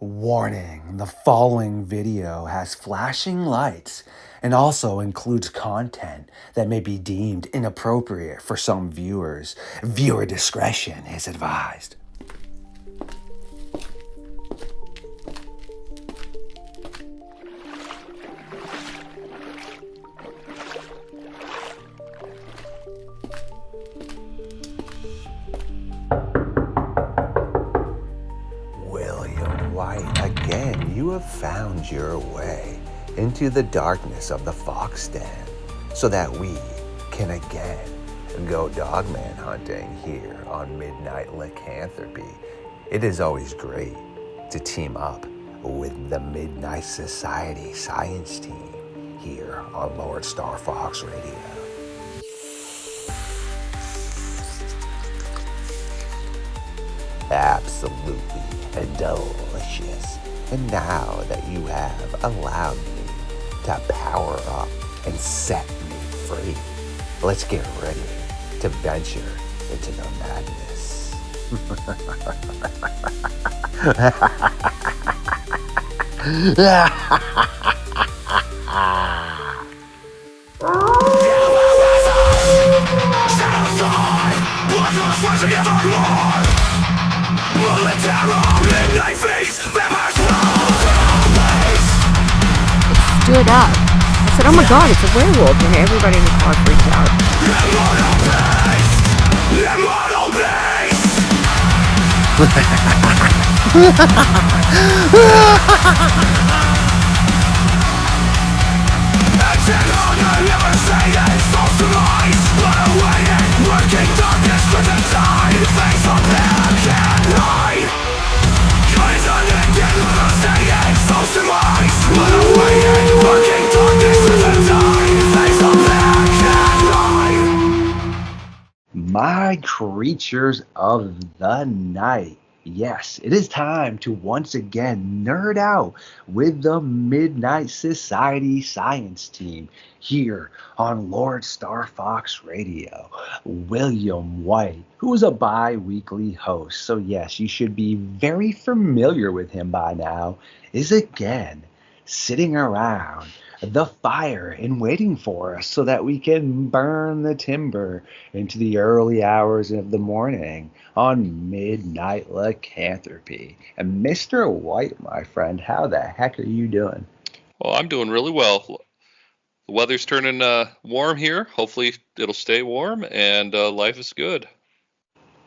Warning, the following video has flashing lights and also includes content that may be deemed inappropriate for some viewers. Viewer discretion is advised. Again, you have found your way into the darkness of the fox den so that we can again go dogman hunting here on Midnight Lycanthropy. It is always great to team up with the Midnight Society science team here on LordeStarfox Radio. Absolutely delicious. And now that you have allowed me to power up and set me free, let's get ready to venture into the madness. Stood up. I said, oh my god, it's a werewolf. And everybody in the car freaked out. My creatures of the night. Yes, it is time to once again nerd out with the Midnight Society science team here on LordeStarfox Radio. William White, who is a bi-weekly host, so yes, you should be very familiar with him by now, is again sitting around the fire and waiting for us so that we can burn the timber into the early hours of the morning on Midnight Lycanthropy. And Mr. White, my friend, how the heck are you doing? Well, I'm doing really well. The weather's turning warm here. Hopefully it'll stay warm, and life is good.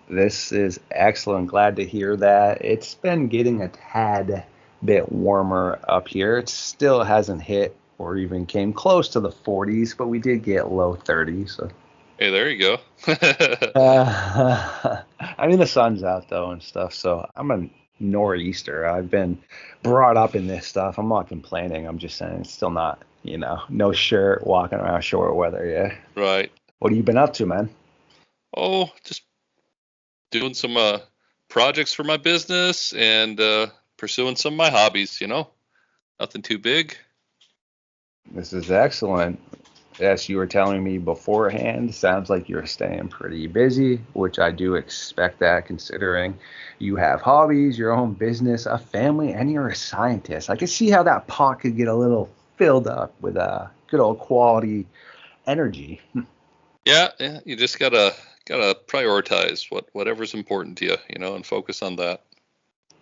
This is excellent. Glad to hear that. It's been getting a tad bit warmer up here. It still hasn't hit or even came close to the 40s, but we did get low 30s. So. Hey, there you go. I mean, the sun's out, though, and stuff, so I'm a nor'easter. I've been brought up in this stuff. I'm not complaining. I'm just saying it's still not, no shirt, walking around short weather, yeah. Right. What have you been up to, man? Oh, just doing some projects for my business and pursuing some of my hobbies, Nothing too big. This is excellent. As you were telling me beforehand, sounds like you're staying pretty busy, which I do expect that considering you have hobbies, your own business, a family, and you're a scientist. I can see how that pot could get a little filled up with good old quality energy. Yeah, you just gotta prioritize whatever's important to you, and focus on that.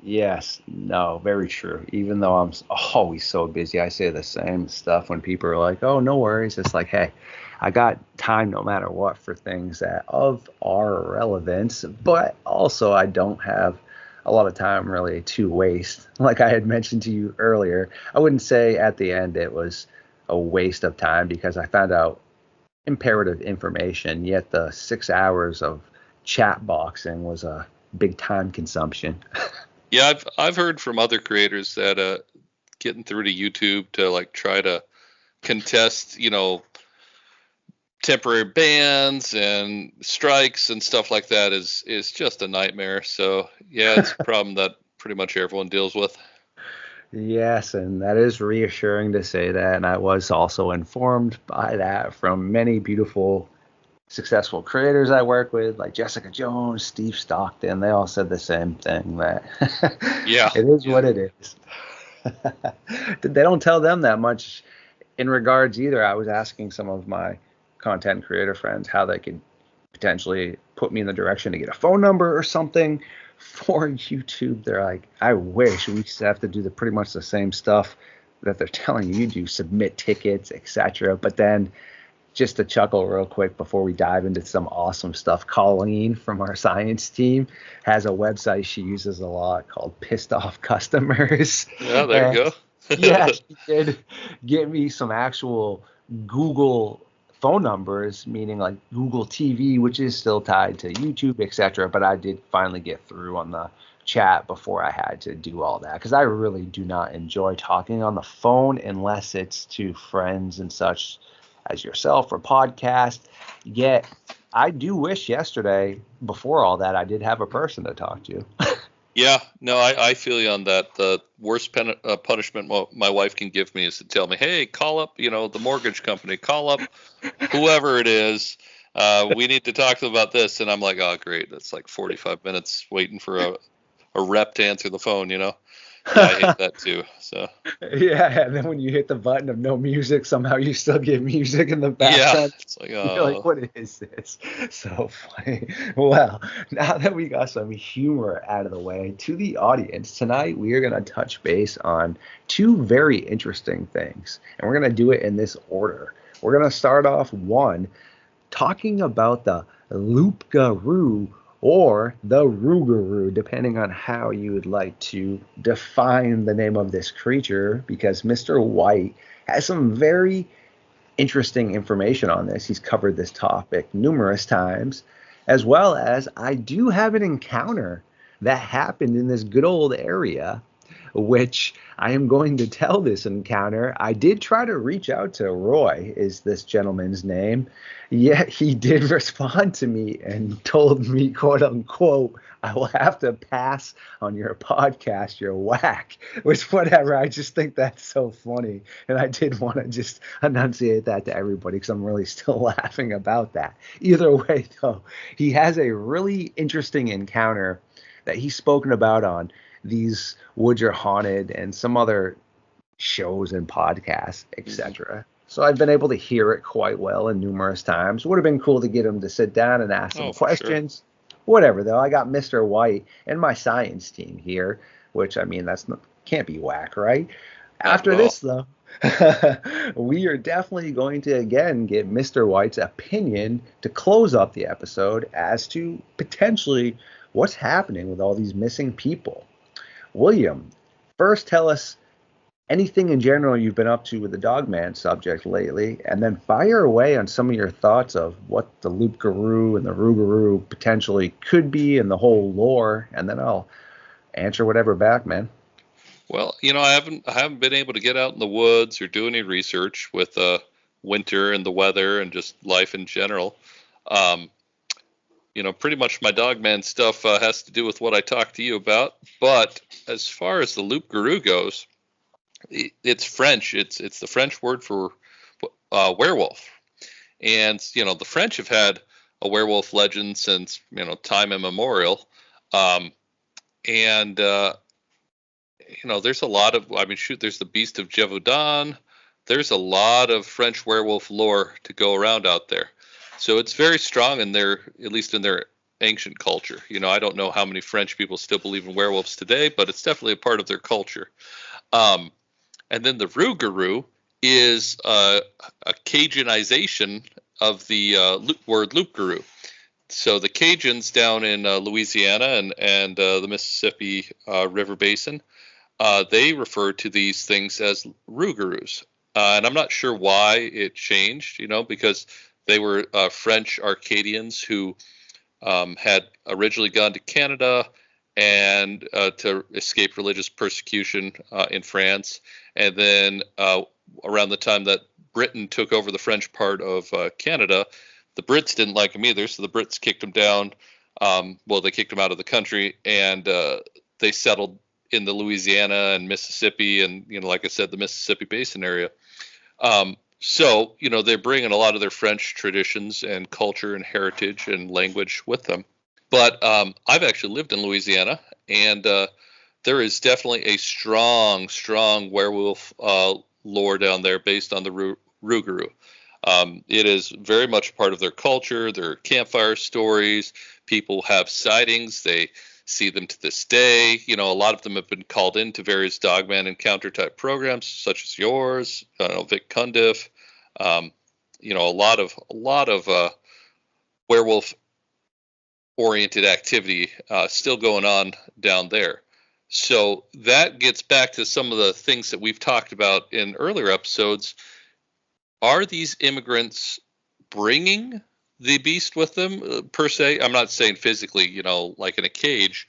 Yes, no, very true. Even though I'm always so busy, I say the same stuff when people are like, oh, no worries. It's like, hey, I got time no matter what for things that of our relevance, but also I don't have a lot of time really to waste. Like I had mentioned to you earlier, I wouldn't say at the end it was a waste of time because I found out imperative information, yet the 6 hours of chat boxing was a big time consumption. Yeah, I've heard from other creators that getting through to YouTube to try to contest, temporary bans and strikes and stuff like that is just a nightmare. So yeah, it's a problem that pretty much everyone deals with. Yes, and that is reassuring to say that. And I was also informed by that from many beautiful successful creators I work with, like Jessica Jones, Steve Stockton, they all said the same thing, that Yeah. it is Yeah. what it is. They don't tell them that much in regards either. I was asking some of my content creator friends how they could potentially put me in the direction to get a phone number or something for YouTube. They're like, I wish we used to have to do pretty much the same stuff that they're telling you do, submit tickets, etc. But then, just to chuckle real quick before we dive into some awesome stuff, Colleen from our science team has a website she uses a lot called Pissed Off Customers. Yeah, there And you yeah, go. she did get me some actual Google phone numbers, meaning like Google TV, which is still tied to YouTube, etc. But I did finally get through on the chat before I had to do all that, because I really do not enjoy talking on the phone unless it's to friends and such as yourself or podcast. Yet I do wish yesterday, before all that, I did have a person to talk to. Yeah, no, I feel you on that. The worst punishment my wife can give me is to tell me, hey, call up, the mortgage company, call up whoever it is. We need to talk to them about this. And I'm like, oh, great. That's like 45 minutes waiting for a rep to answer the phone, Yeah, I hate that too. So Yeah, and then when you hit the button of no music, somehow you still get music in the yeah, background. it's like, You're like, what is this? So funny. Well, now that we got some humor out of the way, to the audience, tonight we are going to touch base on two very interesting things. And we're going to do it in this order. We're going to start off, one, talking about the Loup-garou or the Rougarou, depending on how you would like to define the name of this creature, because Mr. White has some very interesting information on this. He's covered this topic numerous times, as well as I do have an encounter that happened in this good old area, which I am going to tell this encounter. I did try to reach out to Roy, is this gentleman's name. Yet he did respond to me and told me, quote unquote, I will have to pass on your podcast. You're whack. Which, whatever. I just think that's so funny. And I did want to just enunciate that to everybody, because I'm really still laughing about that. Either way, though, he has a really interesting encounter that he's spoken about on These Woods Are Haunted and some other shows and podcasts, etc. So I've been able to hear it quite well and numerous times. Would have been cool to get him to sit down and ask some oh, for sure. questions. Whatever, though. I got Mr. White and my science team here, which, I mean, can't be whack, right? Not After at all. this, though, we are definitely going to, again, get Mr. White's opinion to close up the episode as to potentially what's happening with all these missing people. William, first tell us anything in general you've been up to with the Dogman subject lately, and then fire away on some of your thoughts of what the Loup-garou and the Rougarou potentially could be and the whole lore, and then I'll answer whatever back, man. Well, I haven't been able to get out in the woods or do any research with winter and the weather and just life in general. Pretty much my Dogman stuff has to do with what I talked to you about. But as far as the Loup-garou goes, it's French. It's the French word for werewolf. And, the French have had a werewolf legend since, time immemorial. There's a lot of, there's the Beast of Gévaudan. There's a lot of French werewolf lore to go around out there. So it's very strong in at least in their ancient culture. I don't know how many French people still believe in werewolves today, but it's definitely a part of their culture. And then the Rougarou is a Cajunization of the word Loup-garou. So the Cajuns down in Louisiana and the Mississippi River Basin, they refer to these things as Rougarous. And I'm not sure why it changed, because they were French Arcadians who had originally gone to Canada and to escape religious persecution in France. And then around the time that Britain took over the French part of Canada, the Brits didn't like them either, so the Brits kicked them down. They kicked them out of the country, and they settled in the Louisiana and Mississippi and, like I said, the Mississippi Basin area. So, they're bringing a lot of their French traditions and culture and heritage and language with them. But I've actually lived in Louisiana, and there is definitely a strong, strong werewolf lore down there based on the Rougarou. It is very much part of their culture, their campfire stories. People have sightings. They see them to this day. A lot of them have been called into various Dogman encounter type programs, such as yours. I don't know, Vic Cundiff. A lot of werewolf oriented activity still going on down there. So that gets back to some of the things that we've talked about in earlier episodes. Are these immigrants bringing the beast with them per se? I'm not saying physically, like in a cage,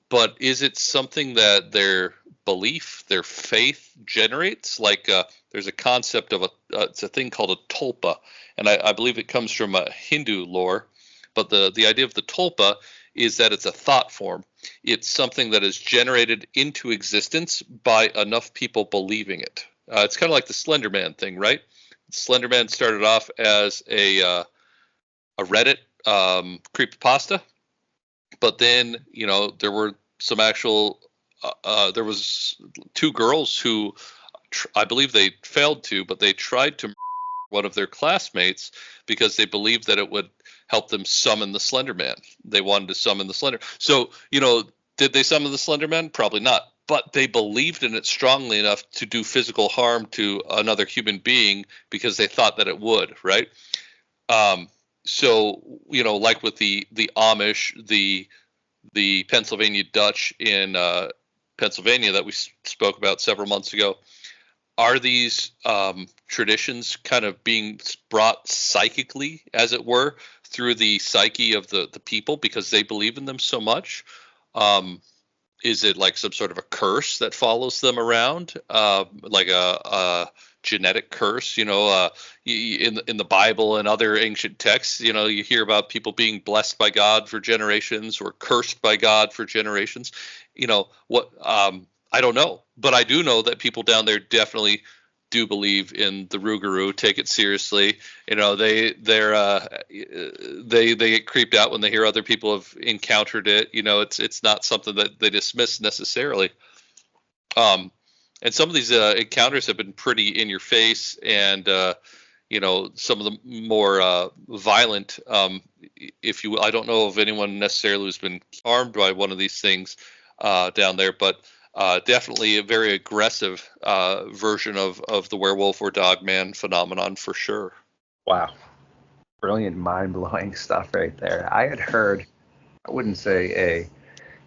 but is it something that their belief, their faith generates? Like there's a concept of it's a thing called a tulpa, and I believe it comes from a Hindu lore. But the idea of the tulpa is that it's a thought form. It's something that is generated into existence by enough people believing it. It's kind of like the Slender Man thing, right? Slender Man started off as a Reddit creepypasta, but then there were some actual there was two girls who I believe they failed to, but they tried to one of their classmates because they believed that it would help them summon the Slender Man. They wanted to summon the Slender. So, did they summon the Slender Man? Probably not. But they believed in it strongly enough to do physical harm to another human being because they thought that it would, right? So, like with the Amish, the Pennsylvania Dutch in Pennsylvania that we spoke about several months ago, are these traditions kind of being brought psychically, as it were, through the psyche of the people because they believe in them so much? Is it like some sort of a curse that follows them around, like a genetic curse? In the Bible and other ancient texts, you hear about people being blessed by God for generations or cursed by God for generations. What? I don't know, but I do know that people down there definitely do believe in the Rougarou, take it seriously. They get creeped out when they hear other people have encountered it. It's not something that they dismiss necessarily. And some of these encounters have been pretty in your face, and some of the more violent, if you will. I don't know of anyone necessarily who's been harmed by one of these things down there, but definitely a very aggressive version of the werewolf or dogman phenomenon for sure. Wow. Brilliant, mind-blowing stuff right there. I had heard, I wouldn't say a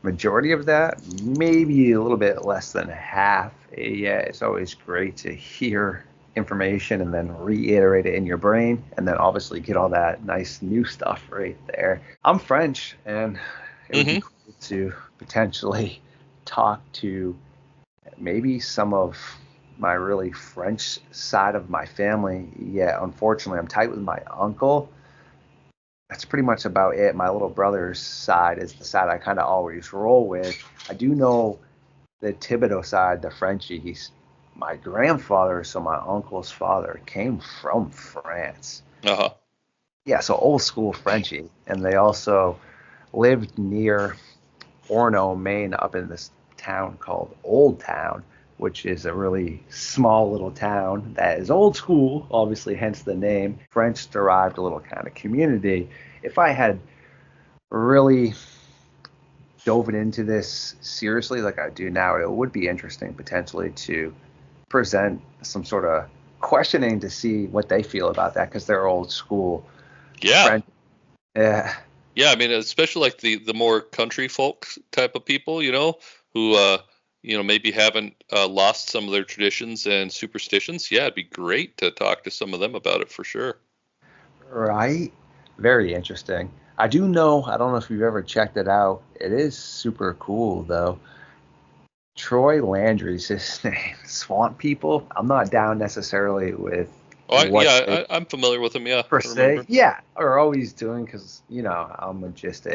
majority of that, maybe a little bit less than half. Yeah, it's always great to hear information and then reiterate it in your brain and then obviously get all that nice new stuff right there. I'm French, and it would be cool to potentially talk to maybe some of my really French side of my family. Yeah, unfortunately, I'm tight with my uncle. That's pretty much about it. My little brother's side is the side I kind of always roll with. I do know the Thibodeau side, the Frenchie. He's my grandfather, so my uncle's father came from France. Uh-huh. Yeah, so old school Frenchie. And they also lived near Orono, Maine, up in this town called Old Town, which is a really small little town that is old school, obviously, hence the name. French derived a little kind of community. If I had really dove into this seriously like I do now, it would be interesting potentially to present some sort of questioning to see what they feel about that, because they're old school. Yeah. French. Yeah. Yeah, I mean, especially like the more country folk type of people, who maybe haven't lost some of their traditions and superstitions. Yeah, it'd be great to talk to some of them about it for sure. Right. Very interesting. I do know, I don't know if you've ever checked it out. It is super cool, though. Troy Landry's his name. Swamp People. I'm not down necessarily with I'm familiar with him, yeah. Per se. Yeah, are always doing, because, I'm just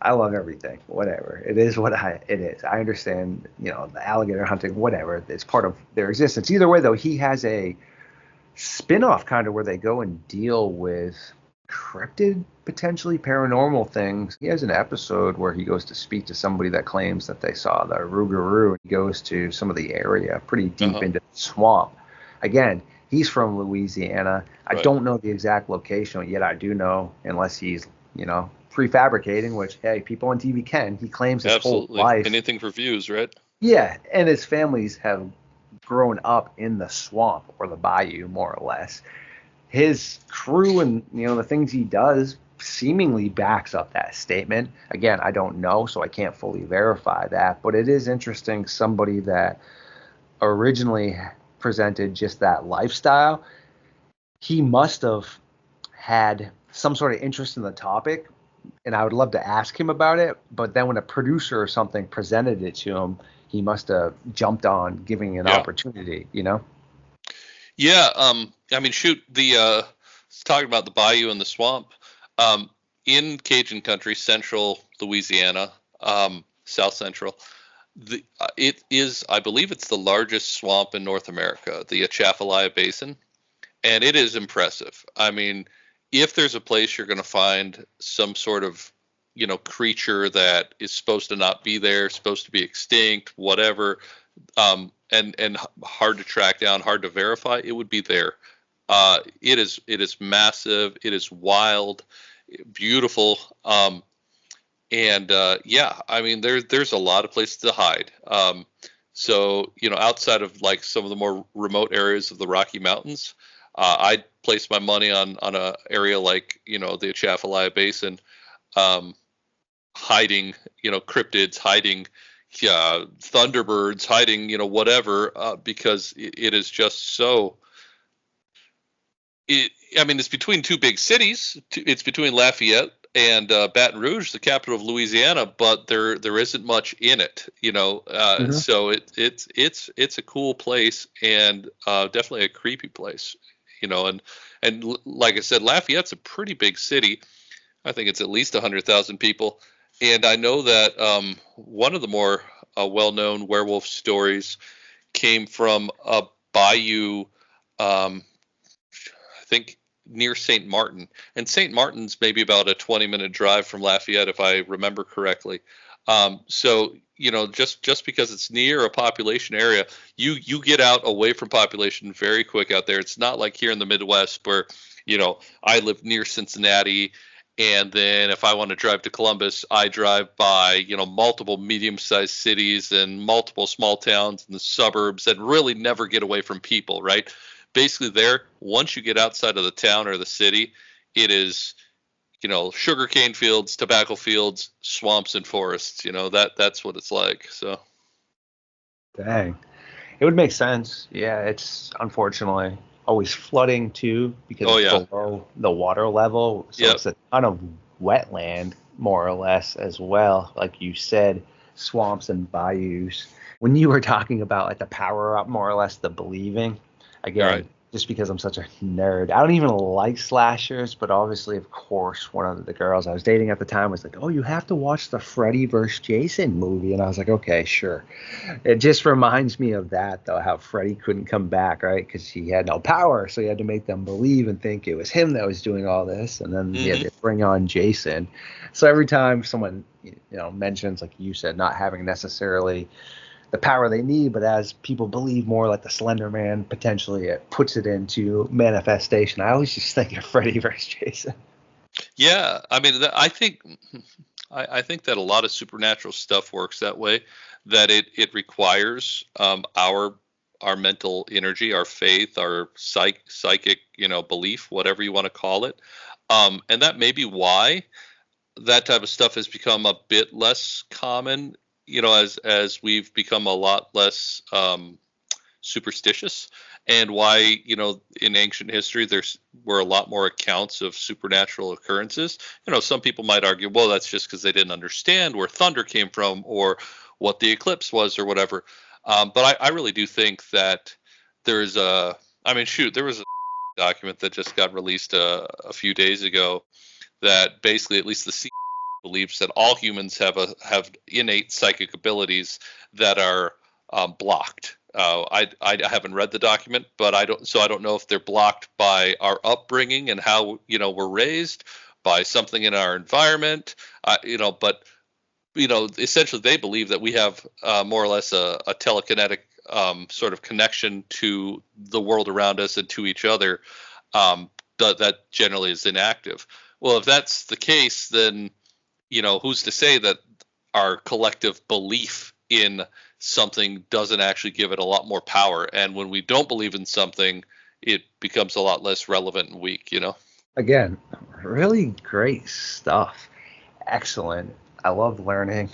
I love everything. Whatever. It is what it is. I understand, the alligator hunting, whatever. It's part of their existence. Either way, though, he has a spin-off kind of where they go and deal with cryptid, potentially paranormal things. He has an episode where he goes to speak to somebody that claims that they saw the Rougarou. He goes to some of the area pretty deep into the swamp. Again, he's from Louisiana. I don't know the exact location, yet I do know, unless he's, prefabricating, which, hey, people on TV can. He claims his whole life. Anything for views, right? Yeah, and his families have grown up in the swamp or the bayou, more or less. His crew and, the things he does seemingly backs up that statement. Again, I don't know, so I can't fully verify that. But it is interesting, somebody that originally presented just that lifestyle, he must have had some sort of interest in the topic, and I would love to ask him about it. But then when a producer or something presented it to him, he must have jumped on giving an opportunity, Yeah. I mean, shoot, talking about the bayou and the swamp, in Cajun country, central Louisiana, south central, it is, I believe it's the largest swamp in North America, the Atchafalaya Basin. And it is impressive. I mean, if there's a place you're going to find some sort of, creature that is supposed to not be there, supposed to be extinct, whatever, and hard to track down, hard to verify, it would be there. It is massive. It is wild, beautiful. I mean, there's a lot of places to hide. So, outside of like some of the more remote areas of the Rocky Mountains, I'd place my money on a area like, the Atchafalaya Basin, hiding, cryptids, hiding thunderbirds, hiding, whatever, because it is just so. I mean, it's between two big cities. It's between Lafayette and Baton Rouge, the capital of Louisiana, but there isn't much in it, So it's a cool place, and definitely a creepy place, and like I said, Lafayette's a pretty big city. I think it's at least 100,000 people. And I know that one of the more well-known werewolf stories came from a bayou, I think near St. Martin. And St. Martin's maybe about a 20-minute drive from Lafayette, if I remember correctly. So, just because it's near a population area, you get out away from population very quick out there. It's not like here in the Midwest where, I live near Cincinnati, and then if I want to drive to Columbus, I drive by, multiple medium-sized cities and multiple small towns in the suburbs and really never get away from people, right? Basically there, once you get outside of the town or the city, it is, sugarcane fields, tobacco fields, swamps, and forests. That's what it's like. So. Dang. It would make sense. Yeah, it's unfortunately always flooding too, because it's below the water level. So it's a ton of wetland, more or less, as well. Like you said, swamps and bayous. When you were talking about like the power up, more or less the believing, again, just because I'm such a nerd, I don't even like slashers, but obviously, of course, one of the girls I was dating at the time was like, oh, you have to watch the Freddy vs. Jason movie. And I was like, okay, sure. It just reminds me of that, though, how Freddy couldn't come back, right? Because he had no power. So he had to make them believe and think it was him that was doing all this. And then he had to bring on Jason. So every time someone, mentions, like you said, not having necessarily the power they need, but as people believe more, like the Slender Man, potentially it puts it into manifestation. I always just think of Freddy versus Jason. Yeah, I mean, I think that a lot of supernatural stuff works that way. That it requires our mental energy, our faith, our psychic, belief, whatever you want to call it, and that may be why that type of stuff has become a bit less common. As we've become a lot less superstitious, and why, in ancient history, were a lot more accounts of supernatural occurrences. Some people might argue, well, that's just because they didn't understand where thunder came from or what the eclipse was or whatever. But I really do think that there is there was a document that just got released a few days ago that basically, at least the CIA believes that all humans have innate psychic abilities that are blocked. I haven't read the document, but I don't know if they're blocked by our upbringing and how we're raised, by something in our environment, but essentially they believe that we have more or less a telekinetic sort of connection to the world around us and to each other, that generally is inactive. Well, if that's the case, then who's to say that our collective belief in something doesn't actually give it a lot more power? And when we don't believe in something, it becomes a lot less relevant and weak. Again, really great stuff. Excellent. I love learning.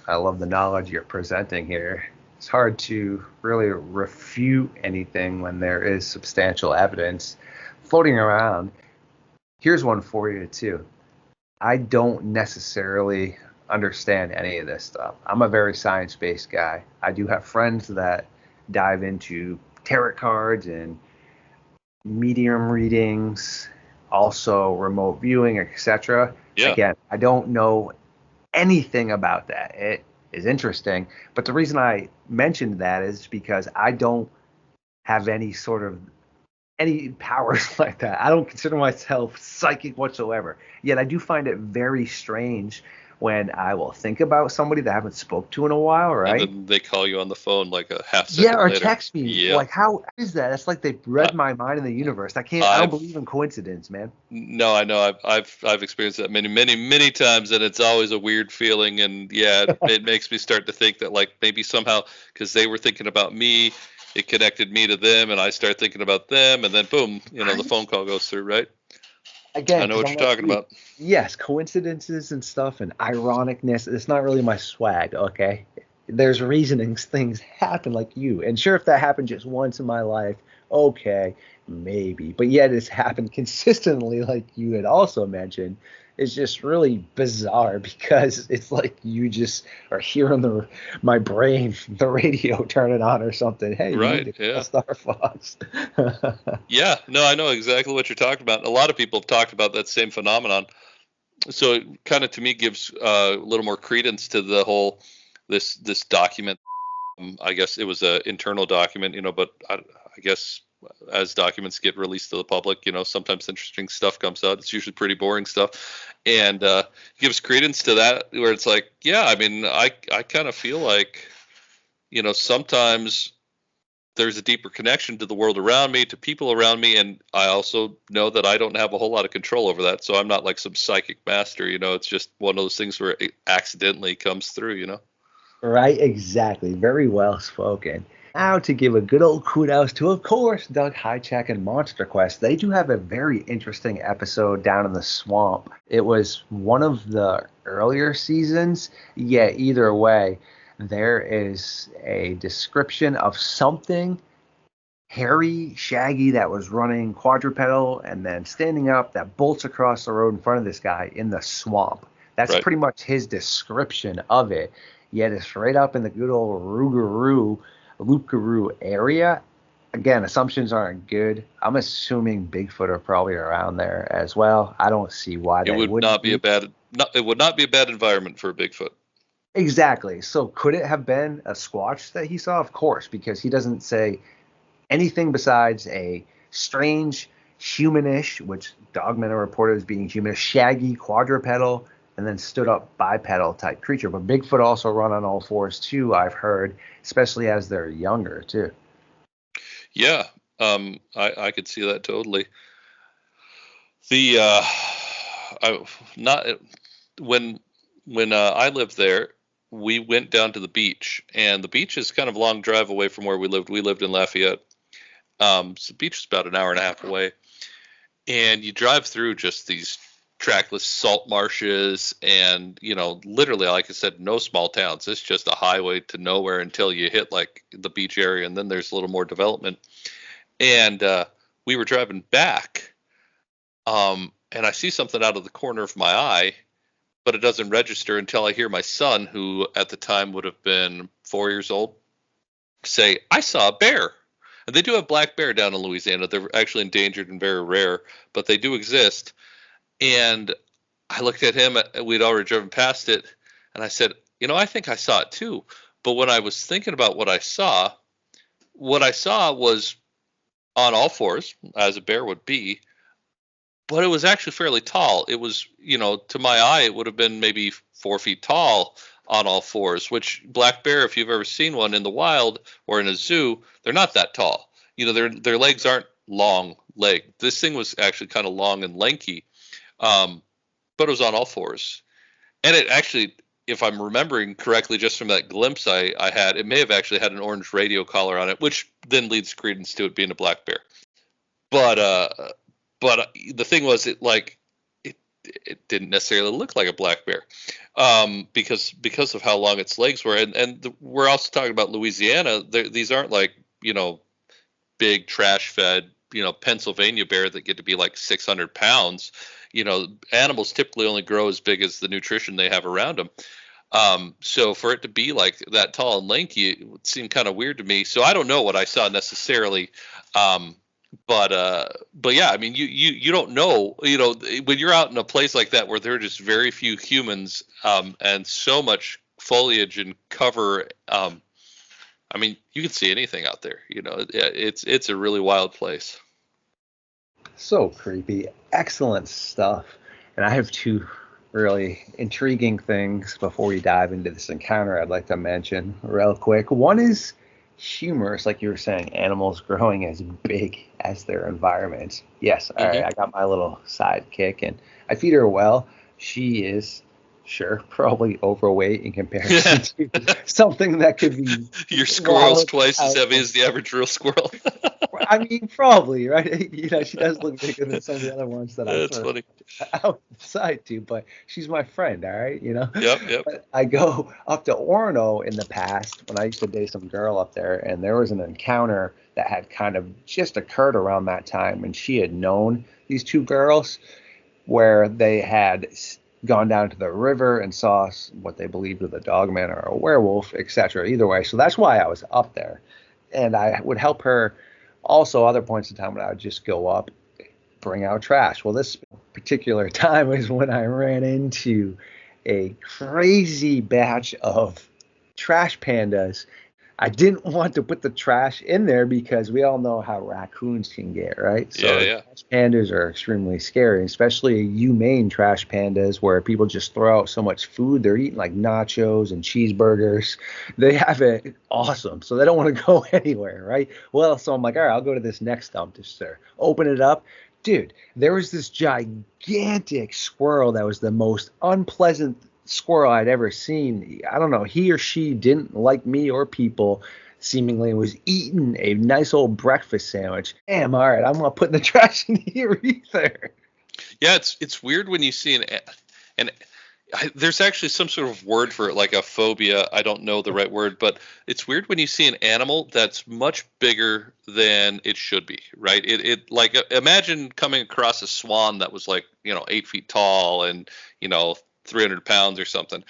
I love the knowledge you're presenting here. It's hard to really refute anything when there is substantial evidence floating around. Here's one for you, too. I don't necessarily understand any of this stuff. I'm a very science-based guy. I do have friends that dive into tarot cards and medium readings, also remote viewing, etc. Yeah. Again, I don't know anything about that. It is interesting, but the reason I mentioned that is because I don't have any powers like that. I don't consider myself psychic whatsoever. Yet I do find it very strange when I will think about somebody that I haven't spoke to in a while, right? And then they call you on the phone like a half second or later. text me. Yeah. Like, how is that? It's like they've read my mind in the universe. I don't believe in coincidence, man. No, I know. I've experienced that many times, and it's always a weird feeling. And yeah, it makes me start to think that like maybe somehow, because they were thinking about me, it connected me to them, and I start thinking about them, and then boom, the phone call goes through, right? Again, I know what you're talking about. Yes, coincidences and stuff and ironicness. It's not really my swag, okay? There's reasonings things happen like you. And sure, if that happened just once in my life, okay, maybe. But yet it's happened consistently like you had also mentioned. It's just really bizarre because it's like you just are hearing my brain, the radio turning on or something. Hey, right, you need to call StarFox. Yeah, no, I know exactly what you're talking about. A lot of people have talked about that same phenomenon. So it kind of, to me, gives a little more credence to the whole this document. I guess it was an internal document, but I guess as documents get released to the public, sometimes interesting stuff comes out. It's usually pretty boring stuff, and gives credence to that, where it's like, yeah, I mean, I kind of feel like, sometimes there's a deeper connection to the world around me, to people around me, and I also know that I don't have a whole lot of control over that, so I'm not like some psychic master, it's just one of those things where it accidentally comes through. Right, exactly. Very well spoken. Now to give a good old kudos to, of course, Doug Highcheck and Monster Quest. They do have a very interesting episode down in the swamp. It was one of the earlier seasons. Yeah, either way, there is a description of something hairy, shaggy that was running quadrupedal and then standing up that bolts across the road in front of this guy in the swamp. That's right. Pretty much his description of it. Yet it's right up in the good old Rougarou area. Again, assumptions aren't good. I'm assuming Bigfoot are probably around there as well. I don't see why it would not be a bad. It would not be a bad environment for a Bigfoot. Exactly. So could it have been a Squatch that he saw? Of course, because he doesn't say anything besides a strange, humanish, which Dogman reported as being humanish, shaggy, quadrupedal, and then stood up bipedal type creature. But Bigfoot also run on all fours too, I've heard, especially as they're younger too. Yeah, I could see that totally. When I lived there, we went down to the beach, and the beach is kind of a long drive away from where we lived. We lived in Lafayette. So the beach is about an hour and a half away, and you drive through just these trackless salt marshes, and literally, like I said, no small towns. It's just a highway to nowhere until you hit like the beach area, and then there's a little more development. And we were driving back, and I see something out of the corner of my eye, but it doesn't register until I hear my son, who at the time would have been 4 years old, say, "I saw a bear." And they do have black bear down in Louisiana. They're actually endangered and very rare, but they do exist. And I looked at him. We'd already driven past it, and I said, I think I saw it too. But when I was thinking about what I saw, what I saw was on all fours, as a bear would be, but it was actually fairly tall. It was, to my eye, it would have been maybe 4 feet tall on all fours, which black bear, if you've ever seen one in the wild or in a zoo, they're not that tall. Their legs aren't long leg. This thing was actually kind of long and lanky, but it was on all fours. And it actually, if I'm remembering correctly, just from that glimpse I had, it may have actually had an orange radio collar on it, which then leads credence to it being a black bear. But the thing was, it didn't necessarily look like a black bear, because of how long its legs were, and we're also talking about Louisiana. These aren't like big trash fed Pennsylvania bear that get to be like 600 pounds. Animals typically only grow as big as the nutrition they have around them. So for it to be like that tall and lanky, it would seem kind of weird to me. So I don't know what I saw necessarily. But yeah, I mean, you don't know, when you're out in a place like that where there are just very few humans, and so much foliage and cover. I mean, you can see anything out there. It's a really wild place. So creepy. Excellent stuff. And I have two really intriguing things before we dive into this encounter I'd like to mention real quick. One is humorous, like you were saying, animals growing as big as their environment. Yes, all right, I got my little sidekick, and I feed her well. She is, sure, probably overweight in comparison to something that could be... Your squirrel's twice as heavy as the average real squirrel. I mean, probably, right? She does look bigger than some of the other ones that I sort of outside to, but she's my friend, all right? Yep. But I go up to Orono in the past when I used to date some girl up there, and there was an encounter that had kind of just occurred around that time, and she had known these two girls where they had gone down to the river and saw what they believed was a dogman or a werewolf, etc. Either way, so that's why I was up there, and I would help her. Also, other points in time when I would just go up, bring out trash. Well, this particular time was when I ran into a crazy batch of trash pandas. I didn't want to put the trash in there because we all know how raccoons can get, right? So yeah. Trash pandas are extremely scary, especially humane trash pandas where people just throw out so much food. They're eating like nachos and cheeseburgers. They have it awesome, so they don't want to go anywhere, right? Well, so I'm like, all right, I'll go to this next dumpster. Open it up. Dude, there was this gigantic squirrel that was the most unpleasant squirrel I'd ever seen. I don't know, he or she didn't like me or people, seemingly was eating a nice old breakfast sandwich. Damn, all right, I'm not putting the trash in here either. Yeah, it's weird when you see there's actually some sort of word for it, like a phobia. I don't know the right word, but it's weird when you see an animal that's much bigger than it should be, right? It like, imagine coming across a swan that was like 8 feet tall and 300 pounds or something.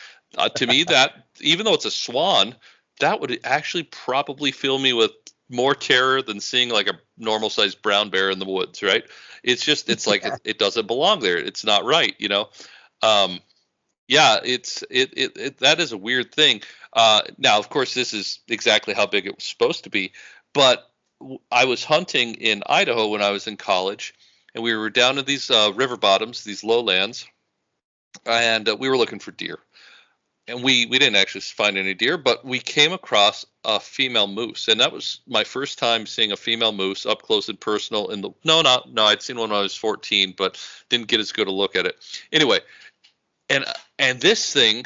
To me, that, even though it's a swan, that would actually probably fill me with more terror than seeing like a normal sized brown bear in the woods, right? It's like it doesn't belong there. It's not right, Yeah, that is a weird thing. Now, of course, this is exactly how big it was supposed to be, but I was hunting in Idaho when I was in college, and we were down in these river bottoms, these lowlands, and we were looking for deer. And we didn't actually find any deer, but we came across a female moose, and that was my first time seeing a female moose up close and personal. No, I'd seen one when I was 14, but didn't get as good a look at it. Anyway, and this thing,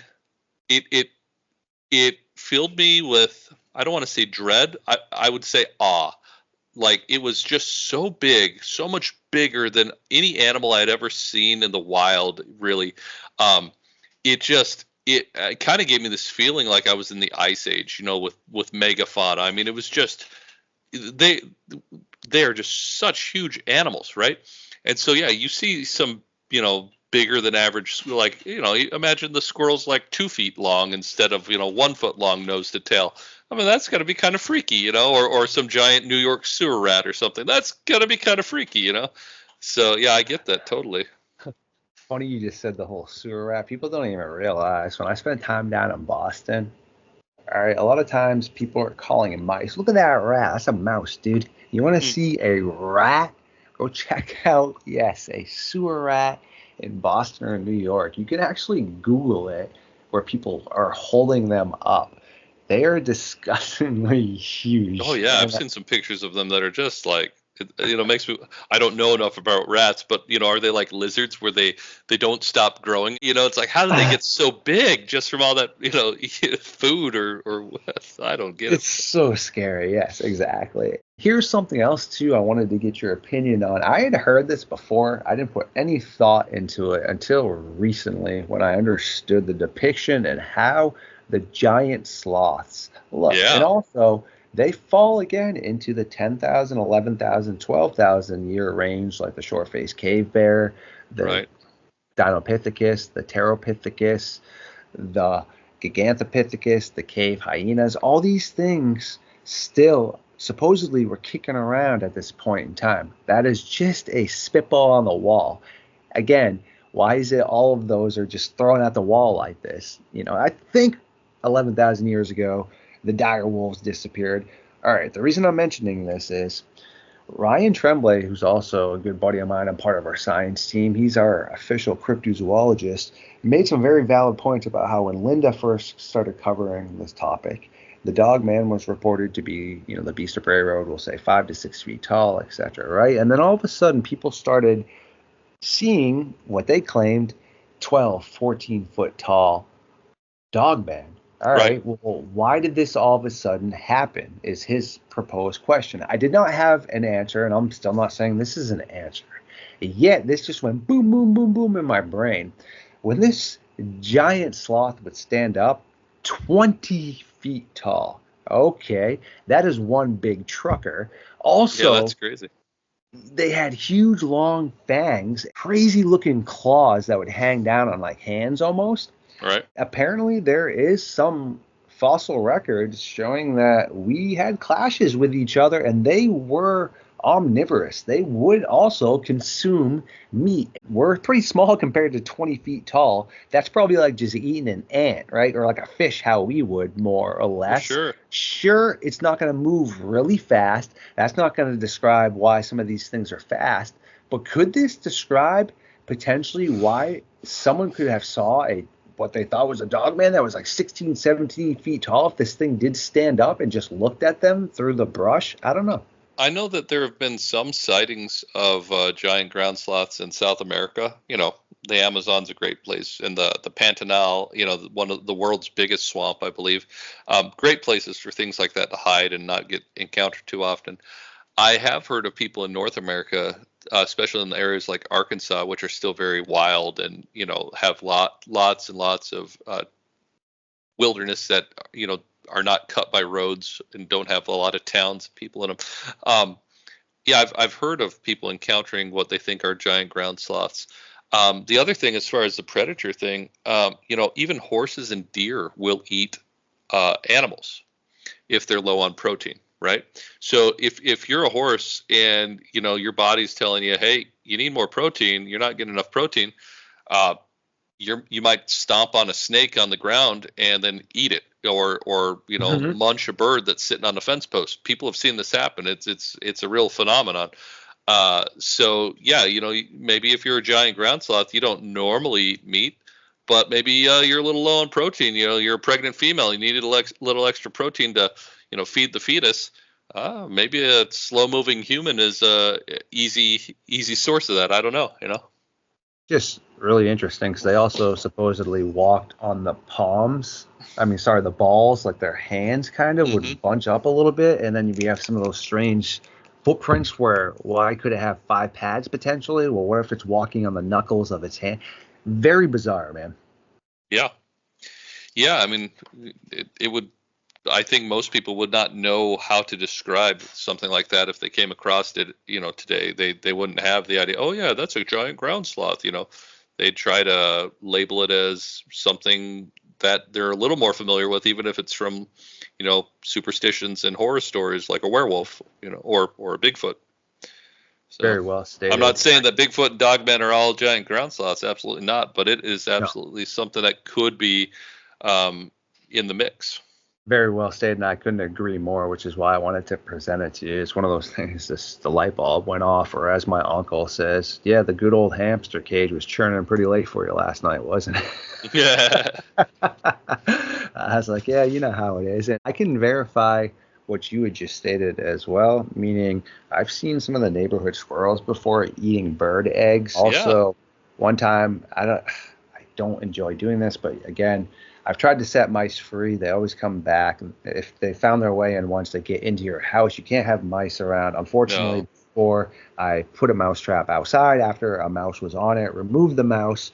it filled me with, I don't want to say dread, I would say awe. Like, it was just so big, so much bigger than any animal I had ever seen in the wild, really. It kind of gave me this feeling like I was in the Ice Age, with megafauna. I mean, it was just, they are just such huge animals, right? And so, yeah, you see some, bigger than average, like, imagine the squirrel's like 2 feet long instead of, 1 foot long nose to tail. I mean, that's got to be kind of freaky, or some giant New York sewer rat or something. That's got to be kind of freaky, So, yeah, I get that totally. Funny you just said the whole sewer rat. People don't even realize when I spent time down in Boston, All right, a lot of times people are calling it mice. Look at that rat. That's a mouse, dude. You want to Hmm. see a rat? Go check out, yes, a sewer rat in Boston or New York. You can actually Google it where people are holding them up. They are disgustingly Oh huge. yeah, I've And seen some pictures of them that are just like makes me. I don't know enough about rats, but are they like lizards where they don't stop growing? It's like how do they get so big just from all that food or what? I don't get it. it's so scary. Yes, exactly. Here's something else too I wanted to get your opinion on. I had heard this before. I didn't put any thought into it until recently when I understood the depiction and how the giant sloths look. And Yeah, also, they fall again into the 10,000, 11,000, 12,000 year range, like the short-faced cave bear, the right. Dinopithecus, the Pteropithecus, the Gigantopithecus, the cave hyenas. All these things still supposedly were kicking around at this point in time. That is just a spitball on the wall. Again, why is it all of those are just thrown at the wall like this? I think 11,000 years ago, the dire wolves disappeared. All right, the reason I'm mentioning this is Ryan Tremblay, who's also a good buddy of mine and part of our science team, he's our official cryptozoologist, made some very valid points about how when Linda first started covering this topic, the Dogman was reported to be, the beast of prey road, we'll say 5 to 6 feet tall, etc. Right? And then all of a sudden, people started seeing what they claimed 12, 14-foot tall Dogman. All Right. right. Well, why did this all of a sudden happen? Is his proposed question. I did not have an answer, and I'm still not saying this is an answer. Yet this just went boom, boom, boom, boom in my brain. When this giant sloth would stand up, 20 feet tall. Okay, that is one big trucker. Yeah, Also, that's crazy. they had huge, long fangs, crazy looking claws that would hang down on like hands almost. Right. Apparently there is some fossil records showing that we had clashes with each other and they were omnivorous. They would also consume meat. We're pretty small compared to 20 feet tall. That's probably like just eating an ant, right? Or like a fish, how we would, more or For less. sure. Sure, it's not going to move really fast. That's not going to describe why some of these things are fast. But could this describe potentially why someone could have saw a what they thought was a dogman that was like 16, 17 feet tall if this thing did stand up and just looked at them through the brush? I don't know. I know that there have been some sightings of giant ground sloths in South America. The Amazon's a great place, and the Pantanal, one of the world's biggest swamp, I believe. Great places for things like that to hide and not get encountered too often. I have heard of people in North America, especially in the areas like Arkansas, which are still very wild and have lots and lots of wilderness that are not cut by roads and don't have a lot of towns, people in them. Um, yeah, I've heard of people encountering what they think are giant ground sloths. The other thing, as far as the predator thing, even horses and deer will eat animals if they're low on protein, right? So if you're a horse and your body's telling you, hey, you need more protein, you're not getting enough protein, uh, you might stomp on a snake on the ground and then eat it, or Mm-hmm. munch a bird that's sitting on a fence post. People have seen this happen. It's a real phenomenon. So yeah, maybe if you're a giant ground sloth, you don't normally eat meat, but maybe you're a little low on protein. You're a pregnant female. You need a little extra protein to feed the fetus. Maybe a slow moving human is a easy source of that. I don't know. Just really interesting because they also supposedly walked on the palms. I mean, sorry, the balls, like their hands kind of Hmm. would bunch up a little bit. And then you have some of those strange footprints where why could it have 5 pads potentially? Well, what if it's walking on the knuckles of its hand? Very bizarre, man. Yeah. Yeah, I mean, it would. I think most people would not know how to describe something like that if they came across it. Today they wouldn't have the idea. Oh yeah, that's a giant ground sloth. They'd try to label it as something that they're a little more familiar with, even if it's from, superstitions and horror stories like a werewolf, or a Bigfoot. So Very well I'm stated. not saying that Bigfoot and Dogman are all giant ground sloths. Absolutely not. But it is No. absolutely something that could be in the mix. Very well stated, and I couldn't agree more, which is why I wanted to present it to you. It's one of those things, the light bulb went off, or as my uncle says, yeah, the good old hamster cage was churning pretty late for you last night, wasn't it? Yeah. I was like, yeah, you know how it is. And I can verify what you had just stated as well, meaning I've seen some of the neighborhood squirrels before eating bird eggs. Yeah. Also, one time, I don't enjoy doing this, but again, I've tried to set mice free. They always come back. If they found their way in once they get into your house, you can't have mice around. Unfortunately, No. before I put a mouse trap outside after a mouse was on it, remove the mouse,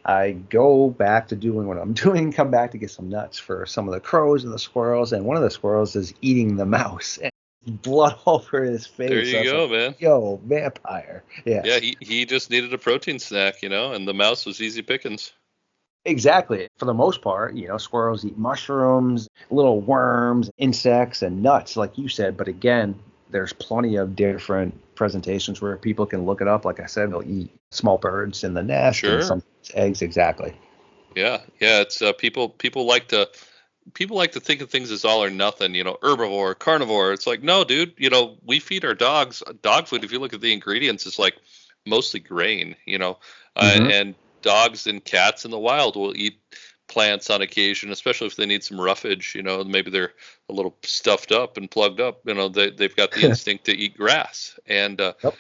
I go back to doing what I'm doing, come back to get some nuts for some of the crows and the squirrels, and one of the squirrels is eating the mouse. And blood all over his face. There you So go, like, man. yo, vampire. Yes. Yeah, he just needed a protein snack, and the mouse was easy pickings. Exactly. For the most part, squirrels eat mushrooms, little worms, insects, and nuts, like you said. But again, there's plenty of different presentations where people can look it up. Like I said, they'll eat small birds in the nest and Sure. some eggs. Exactly. Yeah. It's people like to think of things as all or nothing, herbivore, carnivore. It's like, no, dude, we feed our dogs dog food. If you look at the ingredients, it's like mostly grain, Hmm. and dogs and cats in the wild will eat plants on occasion, especially if they need some roughage, maybe they're a little stuffed up and plugged up, they've got the instinct to eat grass. And Yep.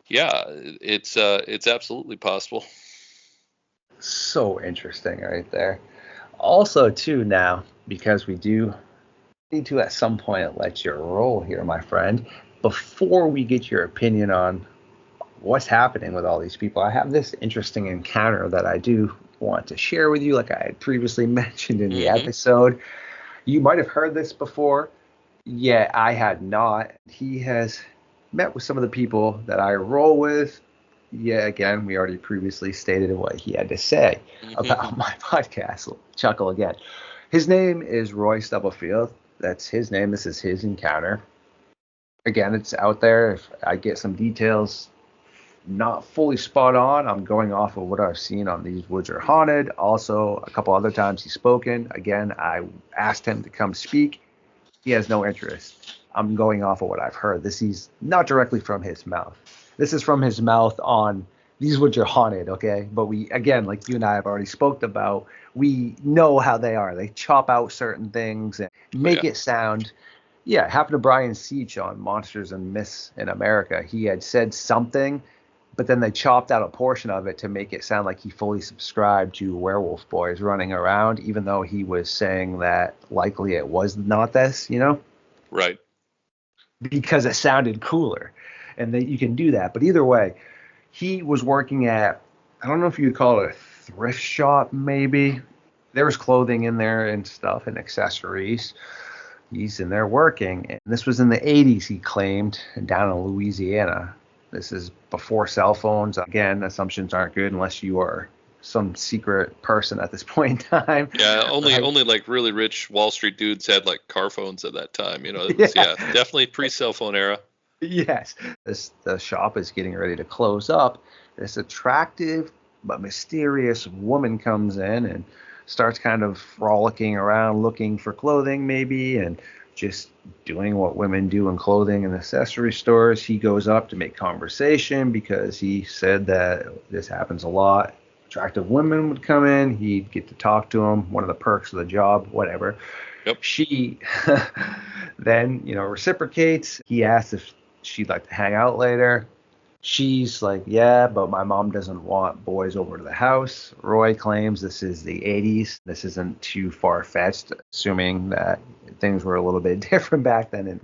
yeah, it's absolutely possible. So interesting right there. Also, too, now, because we do need to at some point let you roll here, my friend, before we get your opinion on what's happening with all these people, I have this interesting encounter that I do want to share with you, like I had previously mentioned in the Hmm. episode. You might have heard this before. Yeah, I had not. He has met with some of the people that I roll with. Yeah, again, we already previously stated what he had to say Hmm. about my podcast. Chuckle again. His name is Roy Stubblefield. That's his name. This is his encounter. Again, it's out there. If I get some details not fully spot on, I'm going off of what I've seen on These Woods Are Haunted. Also, a couple other times he's spoken. Again, I asked him to come speak. He has no interest. I'm going off of what I've heard. This is not directly from his mouth. This is from his mouth on These Woods Are Haunted, okay? But we, again, like you and I have already spoke about, we know how they are. They chop out certain things and Oh, make yeah. it sound. Yeah, it happened to Brian Seach on Monsters and Myths in America. He had said something, but then they chopped out a portion of it to make it sound like he fully subscribed to werewolf boys running around, even though he was saying that likely it was not this, Right. because it sounded cooler. And that you can do that. But either way, he was working at, I don't know if you'd call it a thrift shop, maybe. There was clothing in there and stuff and accessories. He's in there working. And this was in the 80s, he claimed, down in Louisiana. This is before cell phones. Again, assumptions aren't good unless you are some secret person at this point in time, Yeah, only right? only like really rich Wall Street dudes had like car phones at that time. It was, Yeah. yeah, definitely pre-cell phone era. Yes. The shop is getting ready to close up. This attractive but mysterious woman comes in and starts kind of frolicking around looking for clothing, maybe, and just doing what women do in clothing and accessory stores. He goes up to make conversation because he said that this happens a lot. Attractive women would come in, he'd get to talk to them, one of the perks of the job, whatever. Yep. She then, reciprocates. He asks if she'd like to hang out later. She's like, yeah, but my mom doesn't want boys over to the house. Roy claims this is the 80s. This isn't too far fetched, assuming that things were a little bit different back then in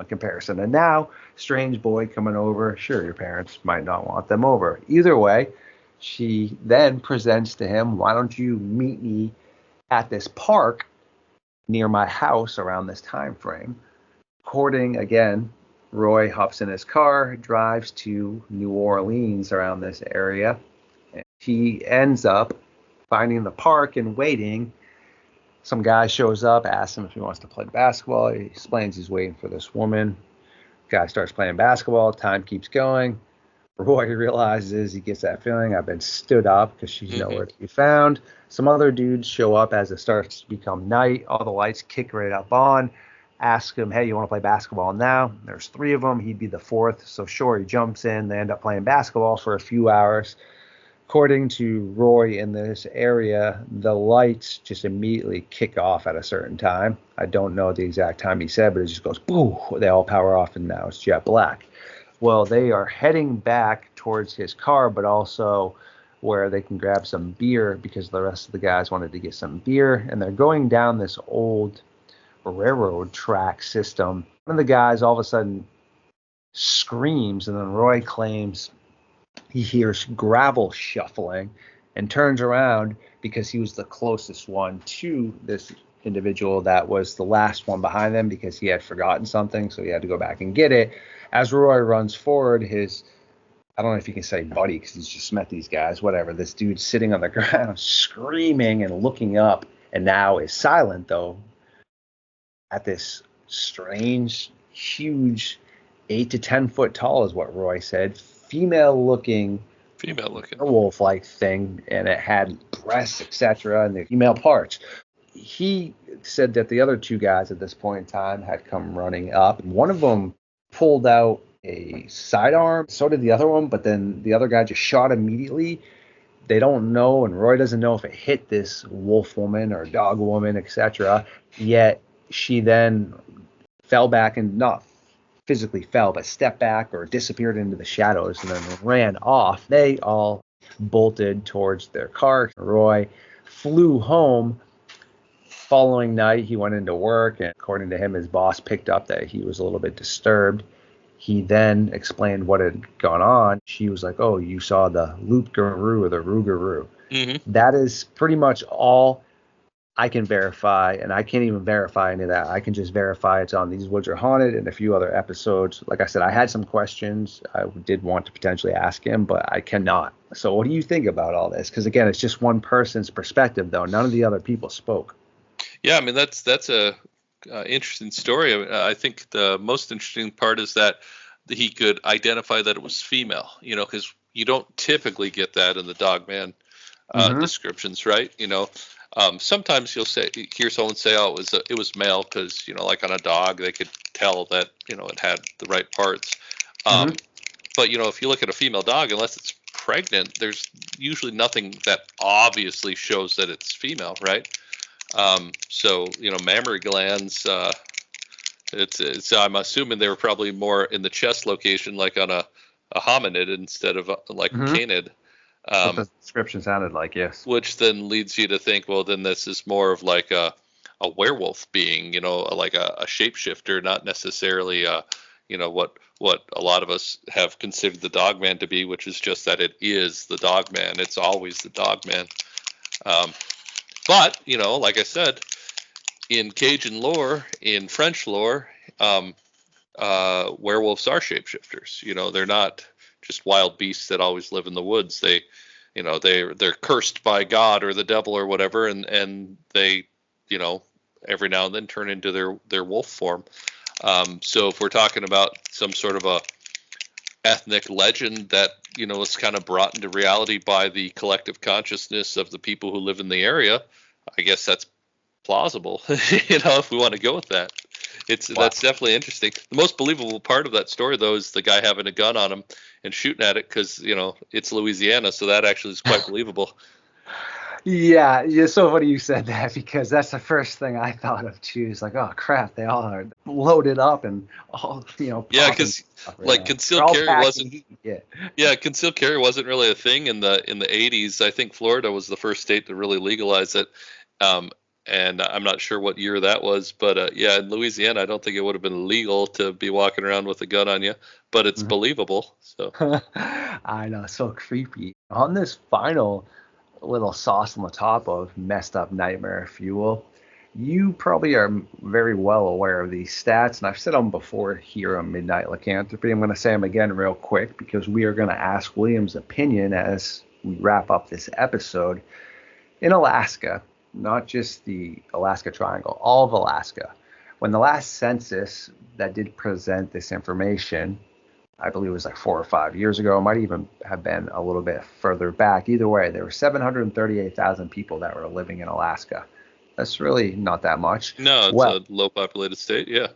comparison to now. Strange boy coming over. Sure, your parents might not want them over. Either way, she then presents to him, why don't you meet me at this park near my house around this time frame? According again, Roy hops in his car, drives to New Orleans around this area. He ends up finding the park and waiting. Some guy shows up, asks him if he wants to play basketball. He explains he's waiting for this woman. Guy starts playing basketball. Time keeps going. Roy realizes, he gets that feeling, I've been stood up, because she's Mm-hmm. nowhere to be found. Some other dudes show up as it starts to become night. All the lights kick right up on. Ask him, hey, you want to play basketball now? There's three of them. He'd be the fourth. So sure, he jumps in. They end up playing basketball for a few hours. According to Roy in this area, the lights just immediately kick off at a certain time. I don't know the exact time he said, but it just goes boo. They all power off, and now it's jet black. Well, they are heading back towards his car, but also where they can grab some beer because the rest of the guys wanted to get some beer. And they're going down this old railroad track system. One of the guys all of a sudden screams, and then Roy claims he hears gravel shuffling and turns around because he was the closest one to this individual that was the last one behind them, because he had forgotten something, so he had to go back and get it. As Roy runs forward, I don't know if you can say buddy because he's just met these guys, whatever, this dude's sitting on the ground screaming and looking up, and now is silent, though, at this strange, huge, 8 to 10 foot tall is what Roy said, female looking werewolf-like thing, and it had breasts, etc., and the female parts. He said that the other two guys at this point in time had come running up. One of them pulled out a sidearm, so did the other one, but then the other guy just shot immediately. They don't know, and Roy doesn't know if it hit this wolf woman or dog woman, etc. Yet she then fell back, and not physically fell, but stepped back or disappeared into the shadows and then ran off. They all bolted towards their car. Roy flew home. Following night, he went into work, and according to him, his boss picked up that he was a little bit disturbed. He then explained what had gone on. She was like, oh, you saw the Loup-Garou or the Rougarou. Mm-hmm. That is pretty much all I can verify, and I can't even verify any of that. I can just verify it's on These Woods Are Haunted and a few other episodes. Like I said, I had some questions I did want to potentially ask him, but I cannot. So what do you think about all this? Because, again, it's just one person's perspective, though. None of the other people spoke. Yeah, I mean, that's a interesting story. I think the most interesting part is that he could identify that it was female, because you don't typically get that in the Dogman descriptions, right? Sometimes you'll hear someone say, "Oh, it was male," because like on a dog, they could tell that it had the right parts. But if you look at a female dog, unless it's pregnant, there's usually nothing that obviously shows that it's female, right? So mammary glands. I'm assuming they were probably more in the chest location, like on a hominid instead of like a canid. What the description sounded like, yes. Which then leads you to think, well, then this is more of like a werewolf being, like a shapeshifter, not necessarily, what a lot of us have considered the Dogman to be, which is just that it is the Dogman. It's always the Dogman. But, like I said, in Cajun lore, in French lore, werewolves are shapeshifters. They're not just wild beasts that always live in the woods. They're cursed by God or the devil or whatever, and they, every now and then turn into their wolf form. So if we're talking about some sort of a ethnic legend that is kind of brought into reality by the collective consciousness of the people who live in the area, I guess that's plausible. If we want to go with that. That's definitely interesting. The most believable part of that story, though, is the guy having a gun on him and shooting at it because, it's Louisiana, so that actually is quite believable. Yeah, it's so funny you said that, because that's the first thing I thought of, too. It's like, oh, crap, they all are loaded up and all, Yeah, because, concealed carry wasn't... Yeah, concealed carry wasn't really a thing in the 80s. I think Florida was the first state to really legalize it. And I'm not sure what year that was, but in Louisiana, I don't think it would have been legal to be walking around with a gun on you, but it's believable. So I know, so creepy. On this final little sauce on the top of messed up nightmare fuel, you probably are very well aware of these stats, and I've said them before here on Midnight Lycanthropy. I'm going to say them again real quick because we are going to ask William's opinion as we wrap up this episode. In Alaska, not just the Alaska Triangle, all of Alaska, when the last census that did present this information I believe it was like 4 or 5 years ago. It might even have been a little bit further back. Either way, there were 738,000 people that were living in Alaska. That's really not that much. No, it's Well, a low populated state. Yeah.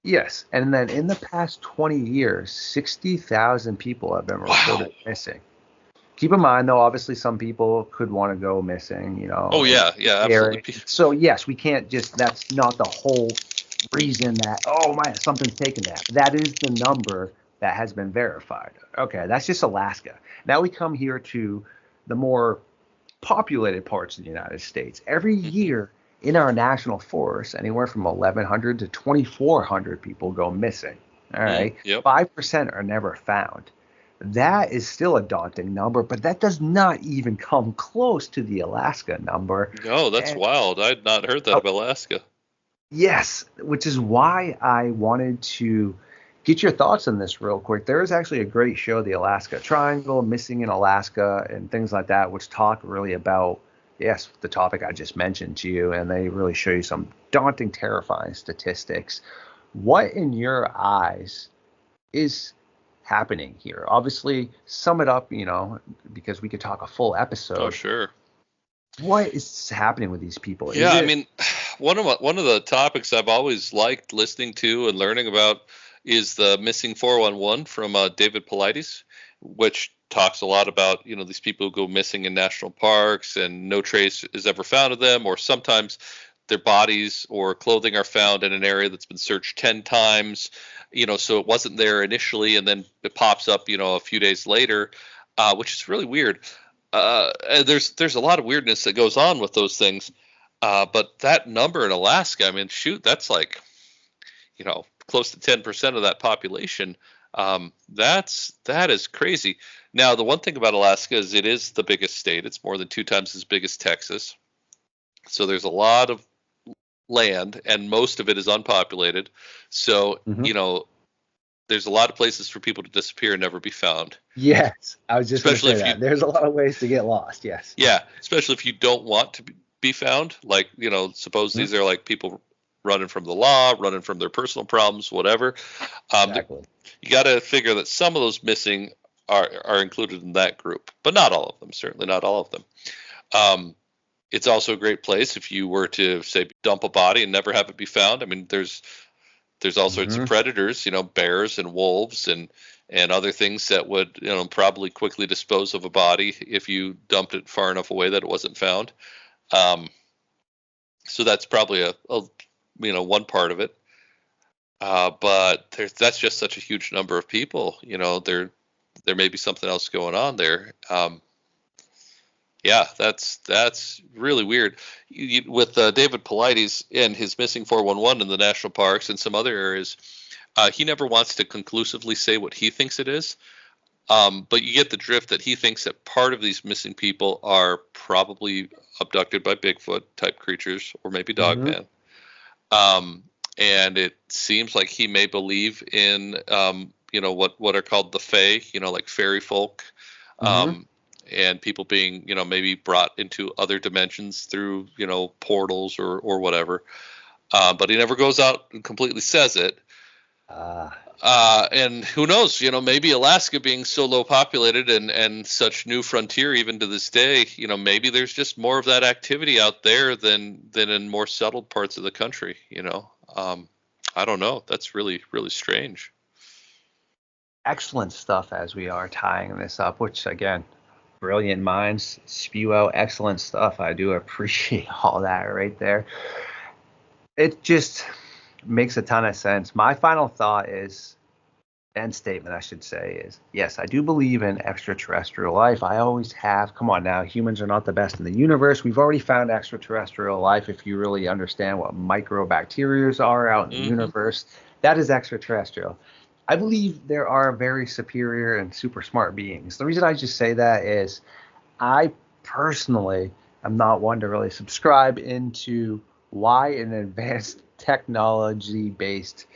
yes. And then in the past 20 years, 60,000 people have been Wow. reported missing. Keep in mind, though, obviously some people could want to go missing, Oh yeah, yeah, absolutely. So yes, we can't just, that's not the whole reason that, oh my, something's taken that. That is the number that has been verified. Okay, that's just Alaska. Now we come here to the more populated parts of the United States. Every year in our national forests, anywhere from 1,100 to 2,400 people go missing. All right, Yep. 5% are never found. That is still a daunting number, but that does not even come close to the Alaska number. No, that's wild. I had not heard that of Alaska. Yes, which is why I wanted to get your thoughts on this real quick. There is actually a great show, The Alaska Triangle, Missing in Alaska, and things like that, which talk really about, yes, the topic I just mentioned to you, and they really show you some daunting, terrifying statistics. What, in your eyes, is happening here? Obviously, sum it up, because we could talk a full episode. Oh, sure. What is happening with these people? Yeah, I mean, one of the topics I've always liked listening to and learning about is the Missing 411 from David Paulides, which talks a lot about, these people who go missing in national parks and no trace is ever found of them, or sometimes their bodies or clothing are found in an area that's been searched 10 times, so it wasn't there initially, and then it pops up, a few days later, which is really weird. There's a lot of weirdness that goes on with those things. But that number in Alaska, I mean, shoot, that's like, close to 10% of that population. That is crazy. Now, the one thing about Alaska is it is the biggest state. It's more than 2 times as big as Texas. So there's a lot of land, and most of it is unpopulated. So, there's a lot of places for people to disappear and never be found. Yes, I was just going to say that. There's a lot of ways to get lost, yes. Yeah, especially if you don't want to be found. Like, suppose these are like people running from the law, running from their personal problems, whatever. Exactly. You got to figure that some of those missing are included in that group, but not all of them, certainly not all of them. It's also a great place if you were to, say, dump a body and never have it be found. I mean, there's all sorts of predators, bears and wolves and other things that would, probably quickly dispose of a body if you dumped it far enough away that it wasn't found. So that's probably a one part of it. But that's just such a huge number of people. There may be something else going on there. Yeah, that's really weird. With David Paulides and his Missing 411 in the national parks and some other areas, he never wants to conclusively say what he thinks it is. But you get the drift that he thinks that part of these missing people are probably abducted by Bigfoot type creatures or maybe Dogman. And it seems like he may believe in, what are called the Fae, like fairy folk. And people being, maybe brought into other dimensions through, portals or whatever. But he never goes out and completely says it. And who knows, maybe Alaska being so low populated and such new frontier even to this day, maybe there's just more of that activity out there than in more settled parts of the country, I don't know. That's really, really strange. Excellent stuff as we are tying this up, which again, brilliant minds spew out excellent stuff. I do appreciate all that right there. It just makes a ton of sense. My final thought is, end statement I should say, is yes, I do believe in extraterrestrial life. I always have. Come on now, humans are not the best in the universe. We've already found extraterrestrial life. If you really understand what microbacteria are out in the universe, that is extraterrestrial. I believe there are very superior and super smart beings. The reason I just say that is I personally am not one to really subscribe into why an advanced technology-based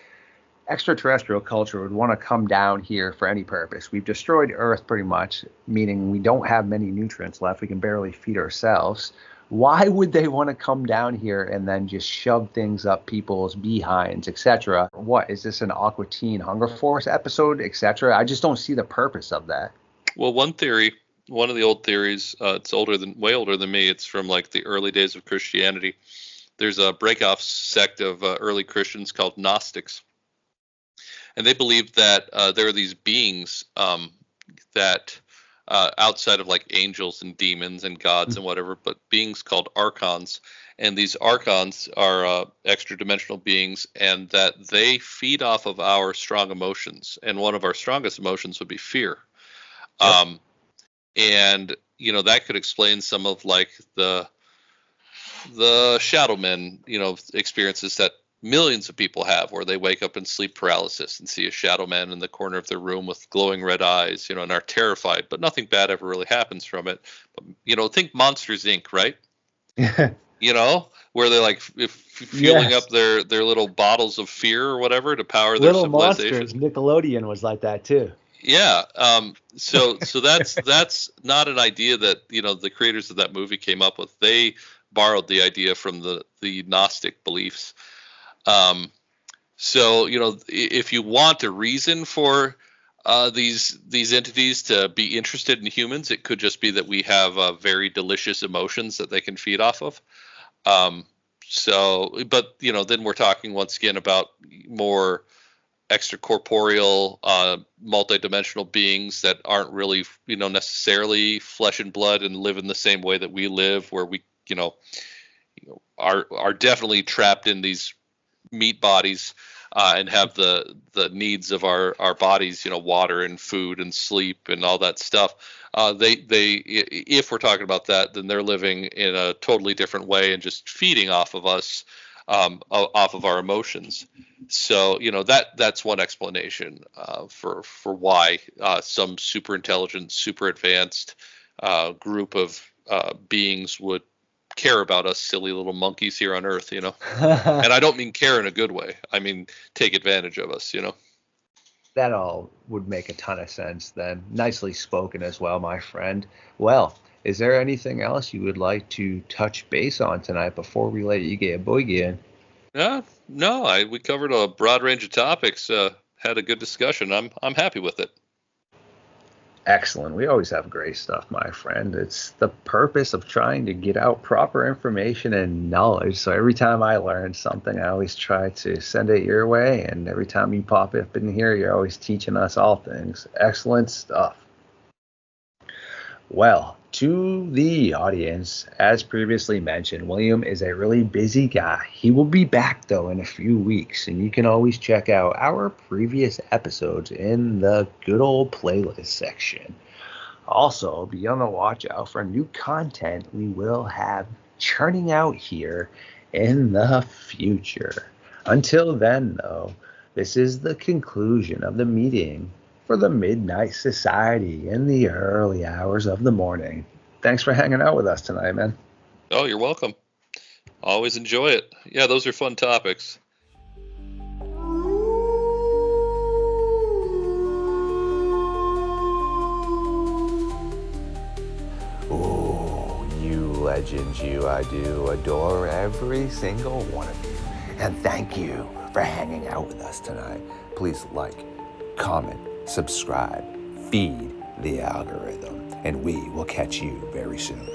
extraterrestrial culture would want to come down here for any purpose. We've destroyed Earth pretty much, meaning we don't have many nutrients left. We can barely feed ourselves. Why would they want to come down here and then just shove things up people's behinds, etc.? What is this, an Aqua Teen Hunger Force episode, etc.? I just don't see the purpose of that. Well, one of the old theories, it's way older than me. It's from like the early days of Christianity. There's a breakoff sect of early Christians called Gnostics, and they believed that there are these beings that outside of like angels and demons and gods and whatever, but beings called archons. And these archons are extra dimensional beings, and that they feed off of our strong emotions. And one of our strongest emotions would be fear. Yep. And that could explain some of like the shadow men, experiences that millions of people have, where they wake up in sleep paralysis and see a shadow man in the corner of their room with glowing red eyes, and are terrified, but nothing bad ever really happens from it. But, think Monsters Inc., right? Where they're like fueling up their little bottles of fear or whatever to power their civilization. Monsters, Nickelodeon was like that too. Yeah. So that's not an idea that, the creators of that movie came up with. They borrowed the idea from the Gnostic beliefs. So, if you want a reason for these entities to be interested in humans, it could just be that we have very delicious emotions that they can feed off of. But then we're talking once again about more extracorporeal, multidimensional beings that aren't really, necessarily flesh and blood and live in the same way that we live, where we, are definitely trapped in these meat bodies, and have the needs of our bodies, water and food and sleep and all that stuff. If we're talking about that, then they're living in a totally different way and just feeding off of us, off of our emotions. So, that's one explanation for why some super intelligent, super advanced group of beings would care about us silly little monkeys here on Earth, And I don't mean care in a good way. I mean take advantage of us, That all would make a ton of sense then. Nicely spoken as well, my friend. Well, is there anything else you would like to touch base on tonight before we let you get a boogie in? No, we covered a broad range of topics, had a good discussion. I'm happy with it. Excellent. We always have great stuff, my friend. It's the purpose of trying to get out proper information and knowledge. So every time I learn something, I always try to send it your way. And every time you pop up in here, you're always teaching us all things. Excellent stuff. Well, to the audience, as previously mentioned, William is a really busy guy. He will be back, though, in a few weeks, and you can always check out our previous episodes in the good old playlist section. Also, be on the watch out for new content we will have churning out here in the future. Until then, though, this is the conclusion of the meeting for the Midnight Society in the early hours of the morning. Thanks for hanging out with us tonight, man. Oh, you're welcome. Always enjoy it. Yeah, those are fun topics. Oh, you legends, you. I do adore every single one of you. And thank you for hanging out with us tonight. Please like, comment, subscribe, feed the algorithm, and we will catch you very soon.